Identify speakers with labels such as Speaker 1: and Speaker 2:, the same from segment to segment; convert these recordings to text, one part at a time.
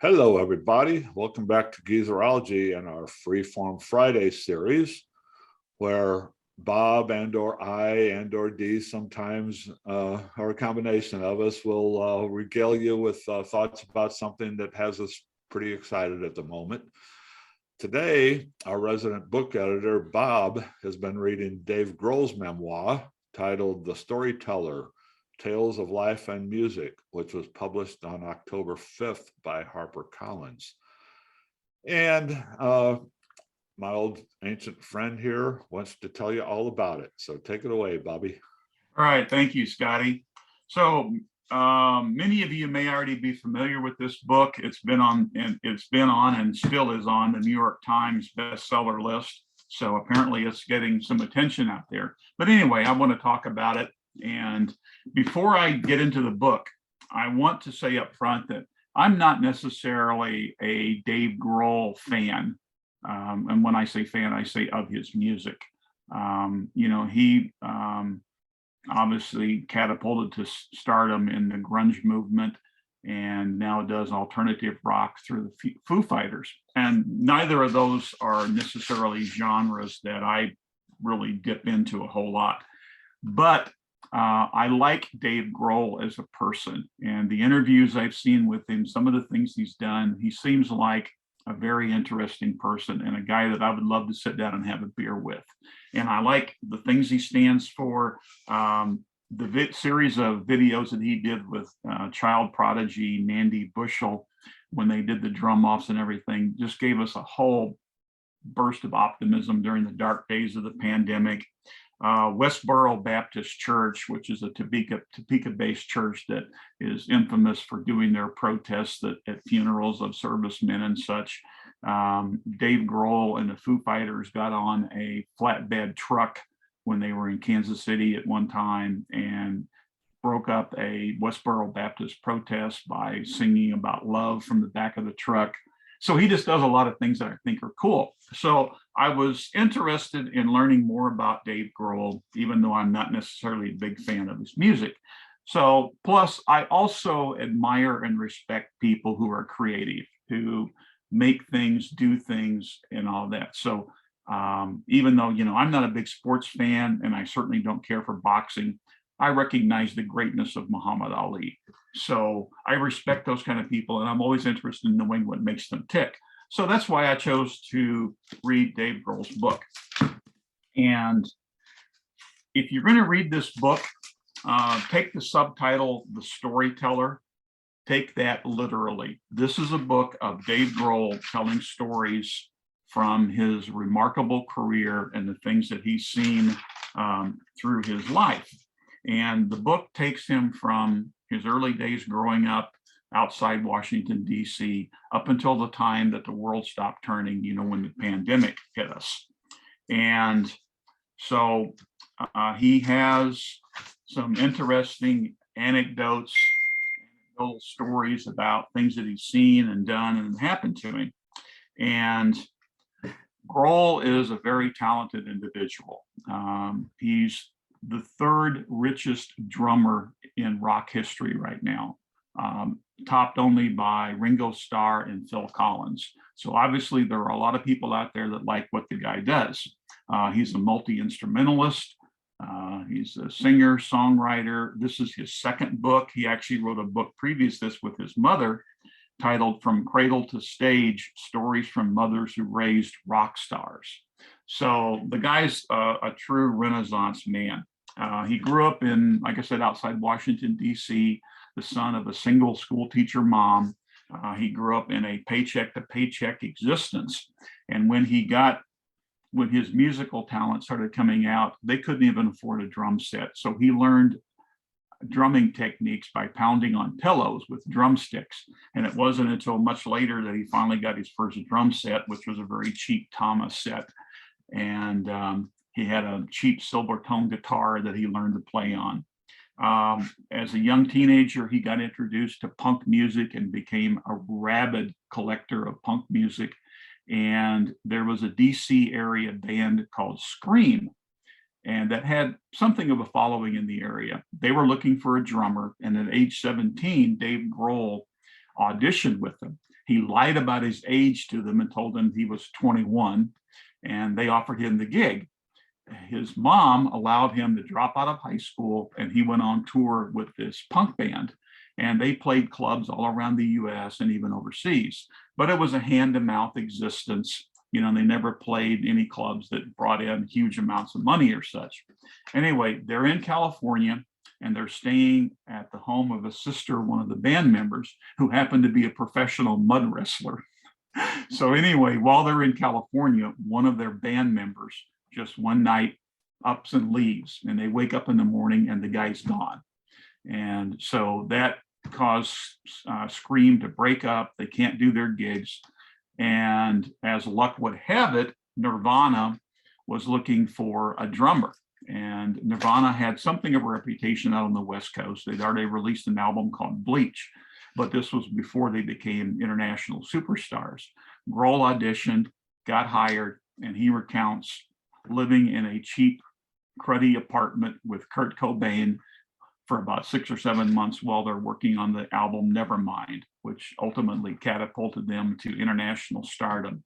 Speaker 1: Hello, everybody. Welcome back to Geezerology and our Freeform Friday series, where Bob and/or I and/or Dee sometimes, or a combination of us, will regale you with thoughts about something that has us pretty excited at the moment. Today, our resident book editor, Bob, has been reading Dave Grohl's memoir titled The Storyteller, Tales of Life and Music, which was published on October 5th by HarperCollins. And my old ancient friend here wants to tell you all about it. So take it away, Bobby.
Speaker 2: All right, thank you, Scotty. So many of you may already be familiar with this book. It's been on and still is on the New York Times bestseller list. So apparently it's getting some attention out there. But anyway, I want to talk about it. And before I get into the book, I want to say up front that I'm not necessarily a Dave Grohl fan. And when I say fan, I say of his music. He obviously catapulted to stardom in the grunge movement and now does alternative rock through the Foo Fighters. And neither of those are necessarily genres that I really dip into a whole lot. But I like Dave Grohl as a person, and the interviews I've seen with him, some of the things he's done, he seems like a very interesting person and a guy that I would love to sit down and have a beer with. And I like the things he stands for. The series of videos that he did with child prodigy Mandy Bushell when they did the drum offs and everything just gave us a whole burst of optimism during the dark days of the pandemic. Westboro Baptist Church, which is a Topeka-based church that is infamous for doing their protests at funerals of servicemen and such. Dave Grohl and the Foo Fighters got on a flatbed truck when they were in Kansas City at one time and broke up a Westboro Baptist protest by singing about love from the back of the truck. So he just does a lot of things that I think are cool. So I was interested in learning more about Dave Grohl, even though I'm not necessarily a big fan of his music. So plus I also admire and respect people who are creative, who make things, do things and all that. So even though, I'm not a big sports fan and I certainly don't care for boxing, I recognize the greatness of Muhammad Ali. So I respect those kind of people, and I'm always interested in knowing what makes them tick. So that's why I chose to read Dave Grohl's book. And if you're going to read this book, take the subtitle, The Storyteller, take that literally. This is a book of Dave Grohl telling stories from his remarkable career and the things that he's seen through his life. And the book takes him from his early days growing up outside Washington, D.C., up until the time that the world stopped turning, when the pandemic hit us. And so he has some interesting anecdotes, little stories about things that he's seen and done and happened to him. And Grohl is a very talented individual. He's the third richest drummer in rock history right now, topped only by Ringo Starr and Phil Collins. So obviously there are a lot of people out there that like what the guy does. He's a multi-instrumentalist. He's a singer, songwriter. This is his second book. He actually wrote a book previous to this with his mother titled From Cradle to Stage, Stories from Mothers Who Raised Rock Stars. So the guy's a true Renaissance man. He grew up in, like I said, outside Washington, D.C., the son of a single school teacher mom. He grew up in a paycheck to paycheck existence. And when his musical talent started coming out, they couldn't even afford a drum set. So he learned drumming techniques by pounding on pillows with drumsticks. And it wasn't until much later that he finally got his first drum set, which was a very cheap Tama set. And he had a cheap silver tone guitar that he learned to play on. As a young teenager, he got introduced to punk music and became a rabid collector of punk music. And there was a DC area band called Scream, and that had something of a following in the area. They were looking for a drummer, and at age 17, Dave Grohl auditioned with them. He lied about his age to them and told them he was 21, and they offered him the gig. His mom allowed him to drop out of high school, and he went on tour with this punk band. And they played clubs all around the US and even overseas. But it was a hand-to-mouth existence. You know, they never played any clubs that brought in huge amounts of money or such. Anyway, they're in California, and they're staying at the home of a sister, one of the band members, who happened to be a professional mud wrestler. So anyway, while they're in California, one of their band members just one night ups and leaves, and they wake up in the morning and the guy's gone. And so that caused Scream to break up. They can't do their gigs. And as luck would have it, Nirvana was looking for a drummer. And Nirvana had something of a reputation out on the West Coast. They'd already released an album called Bleach, but this was before they became international superstars. Grohl auditioned, got hired, and he recounts living in a cheap, cruddy apartment with Kurt Cobain for about 6 or 7 months while they're working on the album Nevermind, which ultimately catapulted them to international stardom.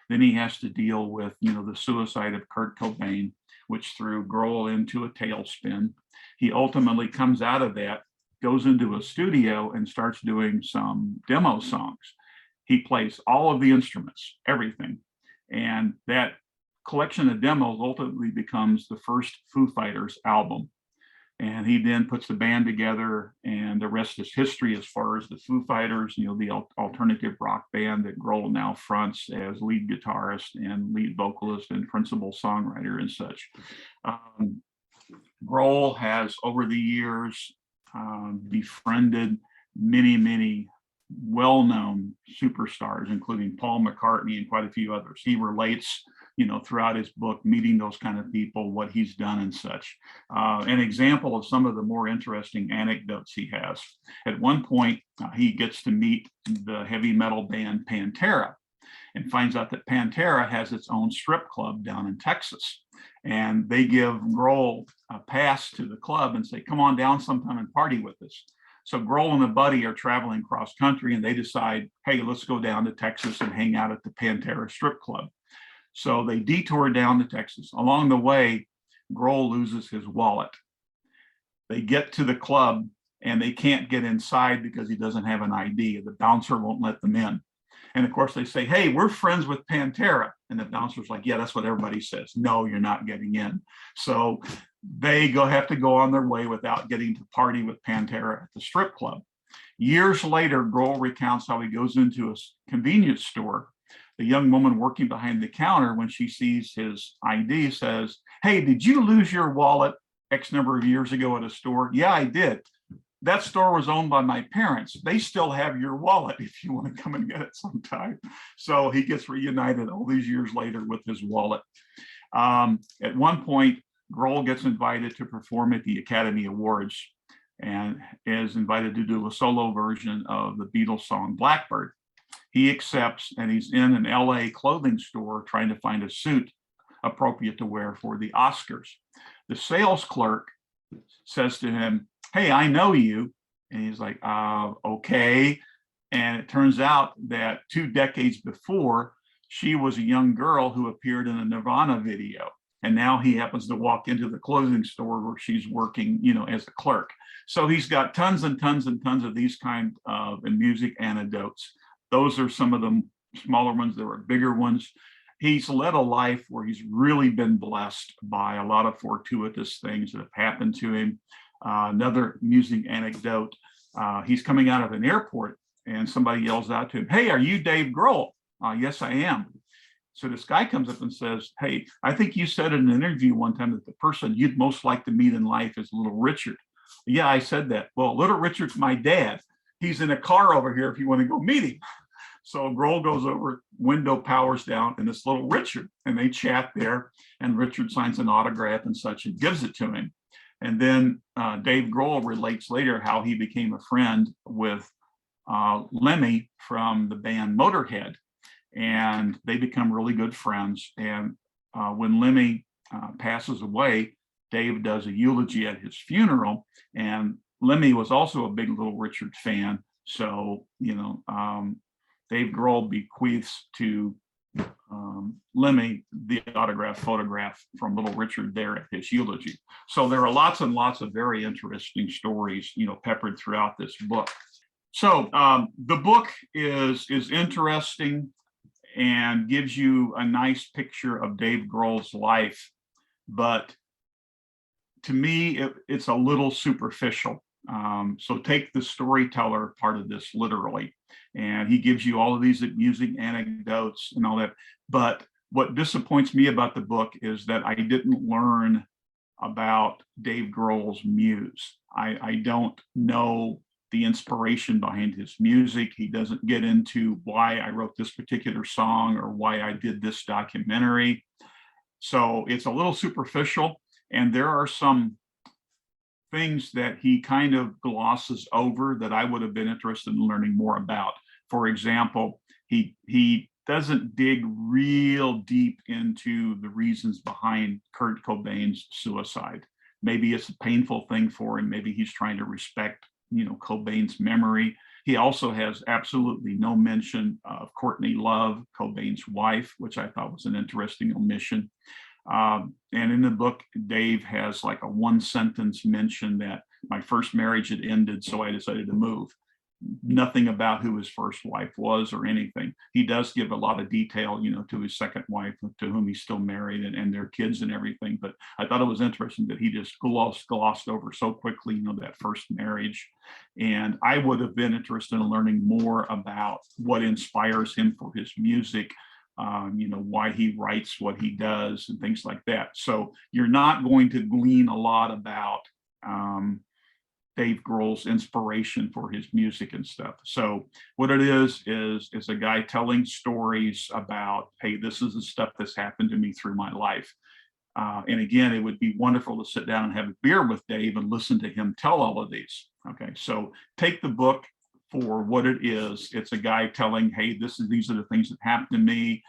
Speaker 2: Then he has to deal with, the suicide of Kurt Cobain, which threw Grohl into a tailspin. He ultimately comes out of that, goes into a studio and starts doing some demo songs. He plays all of the instruments, everything. And that collection of demos ultimately becomes the first Foo Fighters album. And he then puts the band together, and the rest is history as far as the Foo Fighters, the alternative rock band that Grohl now fronts as lead guitarist and lead vocalist and principal songwriter and such. Grohl has, over the years, befriended many well-known superstars, including Paul McCartney and quite a few others. He relates throughout his book, meeting those kind of people, what he's done and such. An example of some of the more interesting anecdotes he has. At one point, he gets to meet the heavy metal band Pantera and finds out that Pantera has its own strip club down in Texas. And they give Grohl a pass to the club and say, come on down sometime and party with us. So Grohl and a buddy are traveling cross country, and they decide, hey, let's go down to Texas and hang out at the Pantera strip club. So they detour down to Texas. Along the way, Grohl loses his wallet. They get to the club and they can't get inside because he doesn't have an ID. The bouncer won't let them in. And of course they say, hey, we're friends with Pantera. And the bouncer's like, yeah, that's what everybody says. No, you're not getting in. So they have to go on their way without getting to party with Pantera at the strip club. Years later, Grohl recounts how he goes into a convenience store. The young woman working behind the counter, when she sees his ID, says, hey, did you lose your wallet X number of years ago at a store? Yeah, I did. That store was owned by my parents. They still have your wallet if you want to come and get it sometime. So he gets reunited all these years later with his wallet. At one point, Grohl gets invited to perform at the Academy Awards and is invited to do a solo version of the Beatles song Blackbird. He accepts, and he's in an LA clothing store trying to find a suit appropriate to wear for the Oscars. The sales clerk says to him, hey, I know you. And he's like, okay. And it turns out that 2 decades before, she was a young girl who appeared in a Nirvana video. And now he happens to walk into the clothing store where she's working, as a clerk. So he's got tons and tons and tons of these kind of music anecdotes. Those are some of the smaller ones. There are bigger ones. He's led a life where he's really been blessed by a lot of fortuitous things that have happened to him. Another amusing anecdote, he's coming out of an airport and somebody yells out to him, hey, are you Dave Grohl? Yes, I am. So this guy comes up and says, hey, I think you said in an interview one time that the person you'd most like to meet in life is Little Richard. Yeah, I said that. Well, Little Richard's my dad. He's in a car over here if you want to go meet him. So Grohl goes over, window powers down, and it's Little Richard, and they chat there, and Richard signs an autograph and such and gives it to him. And then Dave Grohl relates later how he became a friend with Lemmy from the band Motorhead, and they become really good friends. And when Lemmy passes away, Dave does a eulogy at his funeral, and Lemmy was also a big Little Richard fan. So, Dave Grohl bequeaths to Lemmy the autographed photograph from Little Richard there at his eulogy. So there are lots and lots of very interesting stories, peppered throughout this book. So the book is interesting and gives you a nice picture of Dave Grohl's life, but to me, it's a little superficial. So take the storyteller part of this literally, and he gives you all of these amusing anecdotes and all that. But what disappoints me about the book is that I didn't learn about Dave Grohl's muse. I don't know the inspiration behind his music. He doesn't get into why I wrote this particular song or why I did this documentary. So it's a little superficial, and there are some things that he kind of glosses over that I would have been interested in learning more about. For example, he doesn't dig real deep into the reasons behind Kurt Cobain's suicide. Maybe it's a painful thing for him. Maybe he's trying to respect, Cobain's memory. He also has absolutely no mention of Courtney Love, Cobain's wife, which I thought was an interesting omission. And in the book, Dave has like a one sentence mention that my first marriage had ended, so I decided to move. Nothing about who his first wife was or anything. He does give a lot of detail, to his second wife, to whom he's still married, and their kids and everything. But I thought it was interesting that he just glossed over so quickly, that first marriage. And I would have been interested in learning more about what inspires him for his music, why he writes what he does and things like that. So you're not going to glean a lot about Dave Grohl's inspiration for his music and stuff. So what it is a guy telling stories about, hey, this is the stuff that's happened to me through my life. And again, it would be wonderful to sit down and have a beer with Dave and listen to him tell all of these. Okay, so take the book for what it is. It's a guy telling, hey, these are the things that happened to me.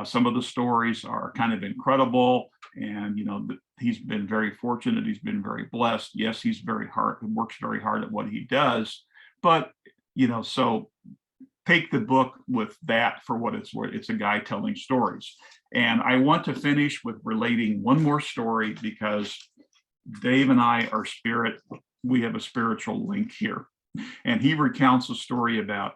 Speaker 2: Some of the stories are kind of incredible, and he's been very fortunate. He's been very blessed. Yes, he's works very hard at what he does, but so take the book with that for what it's worth. It's a guy telling stories. And I want to finish with relating one more story, because Dave and I are we have a spiritual link here. And he recounts a story about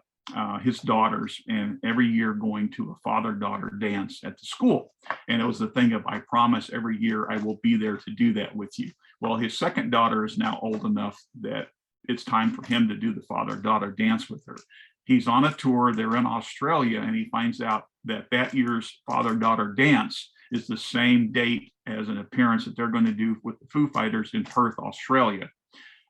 Speaker 2: his daughters, and every year going to a father-daughter dance at the school. And it was the thing of, I promise every year I will be there to do that with you. Well, his second daughter is now old enough that it's time for him to do the father-daughter dance with her. He's on a tour, they're in Australia, and he finds out that year's father-daughter dance is the same date as an appearance that they're going to do with the Foo Fighters in Perth, Australia.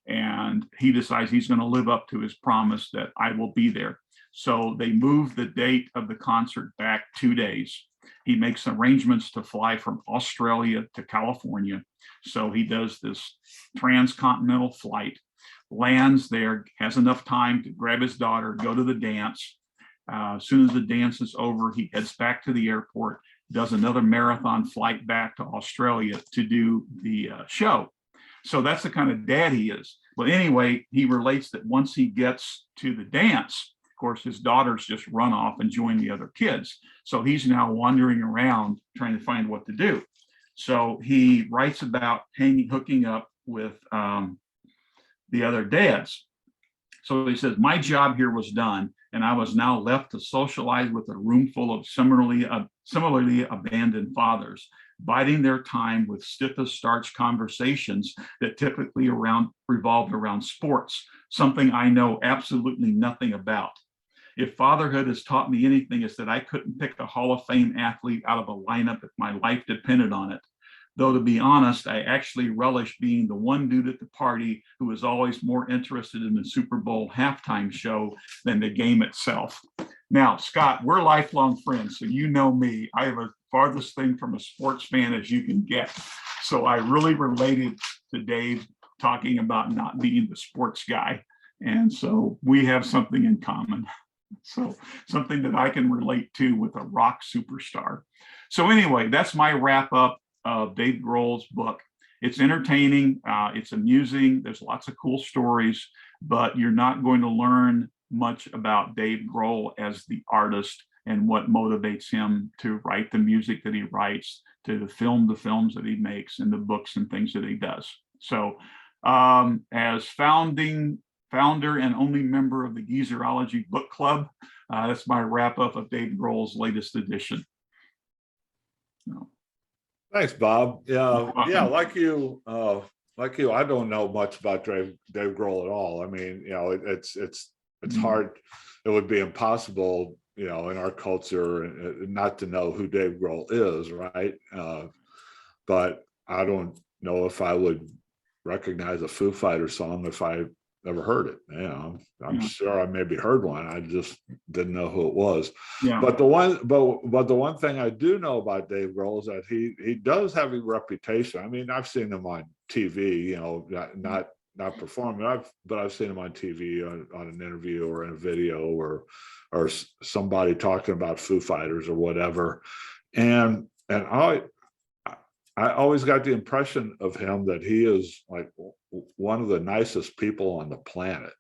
Speaker 2: And he decides he's going to live up to his promise that I will be there. So they move the date of the concert back 2 days. He makes arrangements to fly from Australia to California. So he does this transcontinental flight, lands there, has enough time to grab his daughter, go to the dance. As soon as the dance is over, he heads back to the airport, does another marathon flight back to Australia to do the show. So that's the kind of dad he is. Well, anyway, he relates that once he gets to the dance, of course, his daughters just run off and join the other kids. So he's now wandering around trying to find what to do. So he writes about hooking up with the other dads. So he says, my job here was done, and I was now left to socialize with a room full of similarly abandoned fathers, biding their time with stiff as starch conversations that typically revolved around sports, something I know absolutely nothing about. If fatherhood has taught me anything, it's that I couldn't pick a Hall of Fame athlete out of a lineup if my life depended on it. Though to be honest, I actually relish being the one dude at the party who was always more interested in the Super Bowl halftime show than the game itself. Now, Scott, we're lifelong friends, so you know me. I have a farthest thing from a sports fan as you can get. So I really related to Dave talking about not being the sports guy. And so we have something in common. So something that I can relate to with a rock superstar. So anyway, that's my wrap up of Dave Grohl's book. It's entertaining, it's amusing, there's lots of cool stories, but you're not going to learn much about Dave Grohl as the artist and what motivates him to write the music that he writes, to film the films that he makes, and the books and things that he does. So as founder and only member of the Geezerology book club, that's my wrap up of Dave Grohl's latest edition.
Speaker 1: Thanks, Bob. Yeah, like you, I don't know much about Dave Grohl at all. I mean, it's hard. It would be impossible, in our culture not to know who Dave Grohl is, right? But I don't know if I would recognize a Foo Fighters song if I ever heard it. I'm sure I maybe heard one. I just didn't know who it was.
Speaker 2: Yeah.
Speaker 1: But the one thing I do know about Dave Grohl is that he does have a reputation. I mean, I've seen him on TV, not performing, but I've seen him on TV on an interview or in a video or somebody talking about Foo Fighters or whatever. And I always got the impression of him that he is like one of the nicest people on the planet.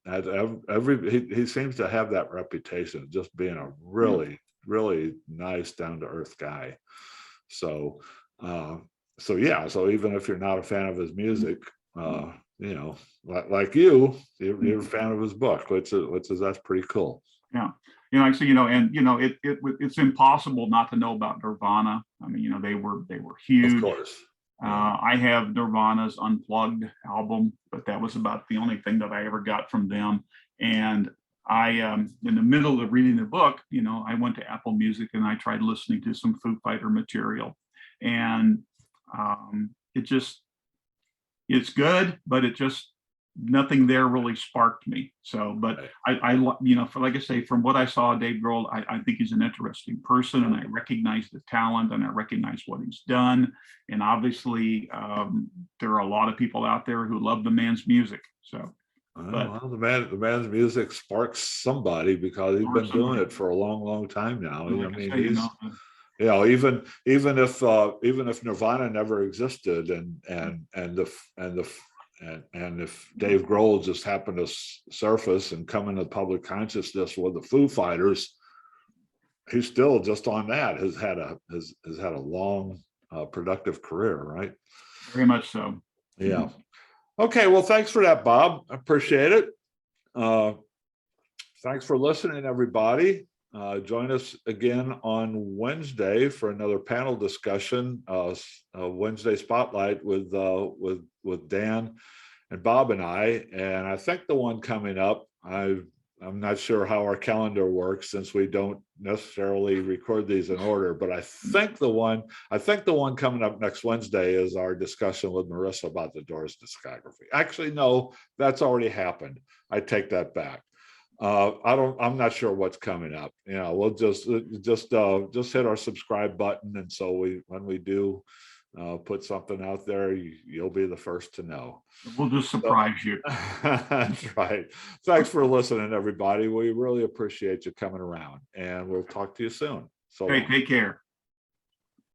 Speaker 1: He seems to have that reputation of just being a really, really nice, down-to-earth guy. So even if you're not a fan of his music, like you're a fan of his book, which is that's pretty cool.
Speaker 2: Yeah. It's impossible not to know about Nirvana. I mean, they were huge.
Speaker 1: Of course.
Speaker 2: I have Nirvana's Unplugged album, but that was about the only thing that I ever got from them. And I, in the middle of reading the book, I went to Apple Music and I tried listening to some Foo Fighter material, and it's good, but nothing there really sparked me. So, but I like I say, from what I saw, Dave Grohl, I think he's an interesting person, and I recognize the talent, and I recognize what he's done. And obviously, there are a lot of people out there who love the man's music. So,
Speaker 1: the man's music sparks somebody, because he's been doing it for a long, long time now. Even if Nirvana never existed, and if Dave Grohl just happened to surface and come into public consciousness with the Foo Fighters, he's still just on that. Has had a long, productive career, right?
Speaker 2: Very much so.
Speaker 1: Yeah. Okay. Well, thanks for that, Bob. I appreciate it. Thanks for listening, everybody. Join us again on Wednesday for another panel discussion, Wednesday Spotlight with Dan and Bob and I. And I think the one coming up, I'm not sure how our calendar works, since we don't necessarily record these in order, but I think the one coming up next Wednesday is our discussion with Marissa about the Doors discography. Actually, no, that's already happened. I take that back. I'm not sure what's coming up. We'll just hit our subscribe button, and so when we do put something out there, you'll be the first to know.
Speaker 2: We'll just surprise you.
Speaker 1: That's right. Thanks for listening, everybody. We really appreciate you coming around, and we'll talk to you soon. So
Speaker 2: hey, take care.